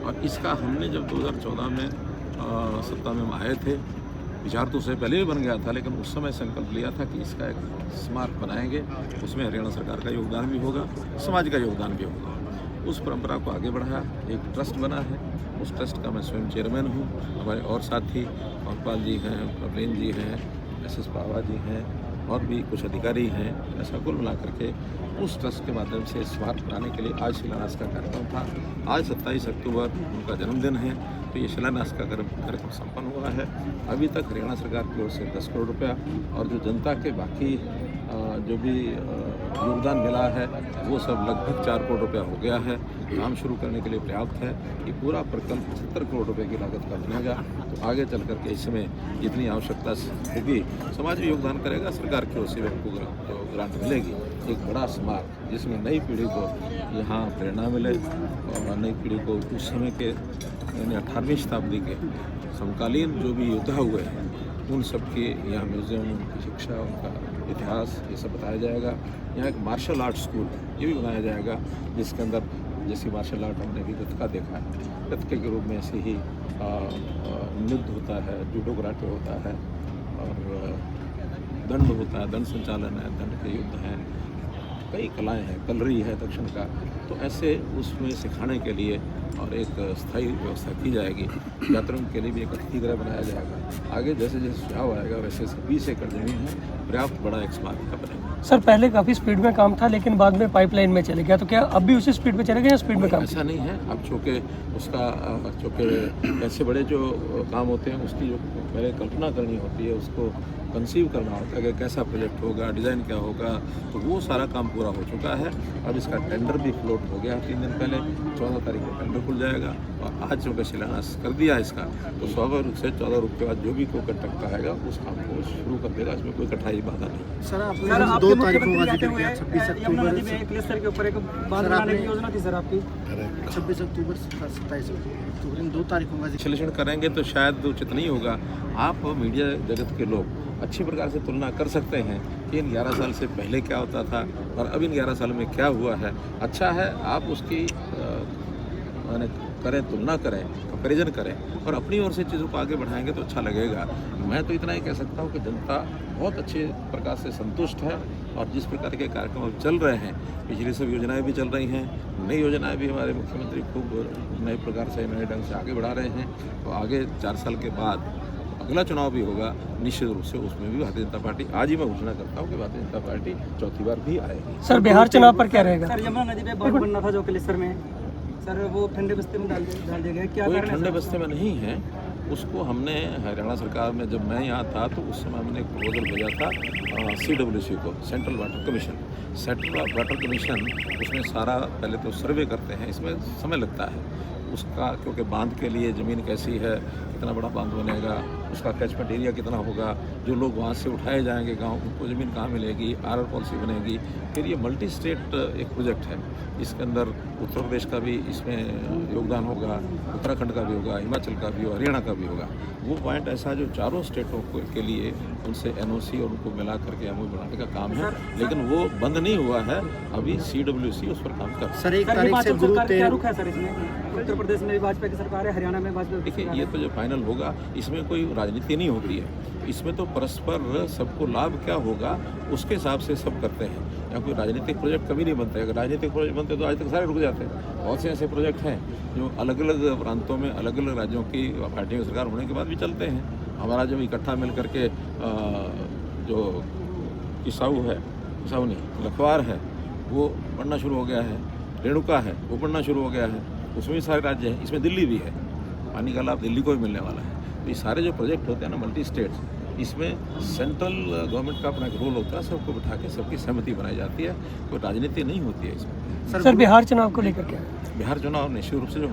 और इसका हमने जब 2014 में सत्ता में आए थे, विचार तो उससे पहले भी बन गया था, लेकिन उस समय संकल्प लिया था कि इसका एक स्मारक बनाएंगे, उसमें हरियाणा सरकार का योगदान भी होगा, समाज का योगदान भी होगा। उस परंपरा को आगे बढ़ाया, एक ट्रस्ट बना है, उस ट्रस्ट का मैं स्वयं चेयरमैन हूँ। हमारे और साथी अमरपाल जी हैं, प्रवीण जी हैं, एस पावा जी हैं और भी कुछ अधिकारी हैं। ऐसा कुल मिला करके उस ट्रस्ट के माध्यम से स्मारक बनाने के लिए आज शिलान्यास का कार्यक्रम था। आज 27 अक्टूबर उनका जन्मदिन है, तो ये शिलान्यास का कार्यक्रम संपन्न हुआ है। अभी तक हरियाणा सरकार की ओर से 10 करोड़ रुपया और जो जनता के बाकी जो भी योगदान मिला है वो सब लगभग 4 करोड़ रुपया हो गया है। काम शुरू करने के लिए पर्याप्त है। ये पूरा प्रकल्प 75 करोड़ रुपए की लागत का बनेगा। तो आगे चल करके इसमें जितनी आवश्यकता होगी समाज भी योगदान करेगा, सरकार की ओर से हमको ग्रांट मिलेगी। एक बड़ा स्मारक जिसमें नई पीढ़ी को यहाँ प्रेरणा मिले और नई पीढ़ी को उस समय के यानी 18वीं शताब्दी के समकालीन जो भी योद्धा हुए हैं उन सब के यहाँ म्यूज़ियम, उनकी शिक्षा, उनका इतिहास ये सब बताया जाएगा। यहाँ एक मार्शल आर्ट स्कूल ये भी बनाया जाएगा, जिसके अंदर जैसी मार्शल आर्ट हमने भी गतका देखा है, गतके के रूप में ऐसे ही नृत्य होता है, जूडो कराटे होता है और दंड होता है, दंड संचालन है, दंड के युद्ध हैं, कई कलाएं हैं, कलरी है दक्षिण का। तो ऐसे उसमें सिखाने के लिए और एक स्थायी व्यवस्था की जाएगी। यात्रियों के लिए भी एक अतिथि गृह बनाया जाएगा। आगे जैसे जैसे सुझाव आएगा वैसे 20 एकड़ जमीन है, पर्याप्त बड़ा एक स्मारक का बनेगा। सर पहले काफ़ी स्पीड में काम था लेकिन बाद में पाइपलाइन में चले गया, तो क्या अब भी उसी स्पीड में चलेगा या स्पीड में काम? ऐसा नहीं है। अब चूँकि उसका ऐसे बड़े जो काम होते हैं उसकी जो पहले कल्पना करनी होती है, उसको कंसीव करना होता है कि कैसा प्रोजेक्ट होगा, डिज़ाइन क्या होगा, तो वो सारा काम पूरा हो चुका है। अब इसका टेंडर भी फ्लोट हो गया 3 दिन पहले, 14 तारीख को टेंडर खुल जाएगा और आज चूँकि शिलान्यास कर दिया इसका, तो स्वाभाविक रूप से 14 रूप के बाद जो भी कोई कंट्रैक्ट आएगा उस काम को शुरू कर देगा। इसमें कोई कठिनाई बाधा नहीं। सर आपने 2 तारीख को जिक्र किया 26 अक्टूबर के ऊपर एक बांध बनाने की योजना थी सर आपकी, 26 अक्टूबर 27 अक्टूबर इन 2 तारीखों का विश्लेषण करेंगे तो शायद उचित नहीं होगा। आप मीडिया जगत के लोग अच्छी प्रकार से तुलना कर सकते हैं कि इन 11 साल से पहले क्या होता था और अब इन 11 साल में क्या हुआ है। अच्छा है आप उसकी करें, तुलना करें, कंपेरिजन करें और अपनी ओर से चीज़ों को आगे बढ़ाएंगे तो अच्छा लगेगा। मैं तो इतना ही कह सकता हूँ कि जनता बहुत अच्छे प्रकार से संतुष्ट है और जिस प्रकार के कार्यक्रम अब चल रहे हैं, पिछली सब योजनाएं भी चल रही हैं, नई योजनाएं भी हमारे मुख्यमंत्री खूब नए प्रकार से, नए ढंग से आगे बढ़ा रहे हैं। तो आगे 4 साल के बाद अगला चुनाव भी होगा, निश्चित रूप से उसमें भी भारतीय जनता पार्टी, आज ही मैं घोषणा करता हूँ कि भारतीय जनता पार्टी चौथी बार भी आएगी। सर बिहार चुनाव पर क्या रहेगा? सर यमुना नदी पे बांध बनना था जो कलेसर में, सर वो ठंडे बस्ते में डाल दिया गया, क्या कोई ठंडे बस्ते में नहीं है। उसको हमने हरियाणा सरकार में जब मैं यहाँ था तो उस समय हमने एक प्रपोजल भेजा था CWC को, central water commission. Central water commission उसमें सारा पहले तो सर्वे करते हैं, इसमें समय लगता है उसका, क्योंकि बांध के लिए ज़मीन कैसी है, कितना बड़ा बांध बनेगा, उसका कैचमेंट एरिया कितना होगा, जो लोग वहाँ से उठाए जाएंगे गांव, उनको ज़मीन कहाँ मिलेगी, RR पॉलिसी बनेगी। फिर ये मल्टी स्टेट एक प्रोजेक्ट है, इसके अंदर उत्तर प्रदेश का भी इसमें योगदान होगा, उत्तराखंड का भी होगा, हिमाचल का भी होगा, हरियाणा का भी होगा। वो पॉइंट ऐसा जो चारों स्टेटों के लिए उनसे NOC और उनको मिला करके MOU बनाने का काम है, लेकिन वो बंद नहीं हुआ है। अभी CWC उस पर काम कर। सर 1 तारीख से गुरु क्या रुख है सर इसमें? उत्तर प्रदेश में भी भाजपा की सरकार है, हरियाणा में भाजपा की सरकार है। ये तो जो फाइनल होगा इसमें कोई राजनीति नहीं होती है, इसमें तो परस्पर सबको लाभ क्या होगा उसके हिसाब से सब करते हैं। या कोई राजनीतिक प्रोजेक्ट कभी नहीं बनते। अगर राजनीतिक प्रोजेक्ट बनते तो आज तक सारे रुक जाते हैं। बहुत से ऐसे प्रोजेक्ट हैं जो अलग अलग प्रांतों में अलग अलग राज्यों की पार्टियों की सरकार होने के बाद भी चलते हैं। हमारा जो इकट्ठा मिल करके जो किसाऊ है, किसाऊ नहीं, लखवार है, वो पढ़ना शुरू हो गया है, रेणुका है वो पढ़ना शुरू हो गया है, उसमें भी सारे राज्य हैं, इसमें दिल्ली भी है, पानी का लाभ दिल्ली को भी मिलने वाला है। तो ये सारे जो प्रोजेक्ट होते हैं ना मल्टी स्टेट्स, इसमें सेंट्रल गवर्नमेंट का अपना एक रोल होता है, सबको बिठा के सबकी सहमति बनाई जाती है, कोई राजनीति नहीं होती है इसमें। सर बिहार चुनाव को लेकर क्या? बिहार चुनाव निश्चित रूप से जो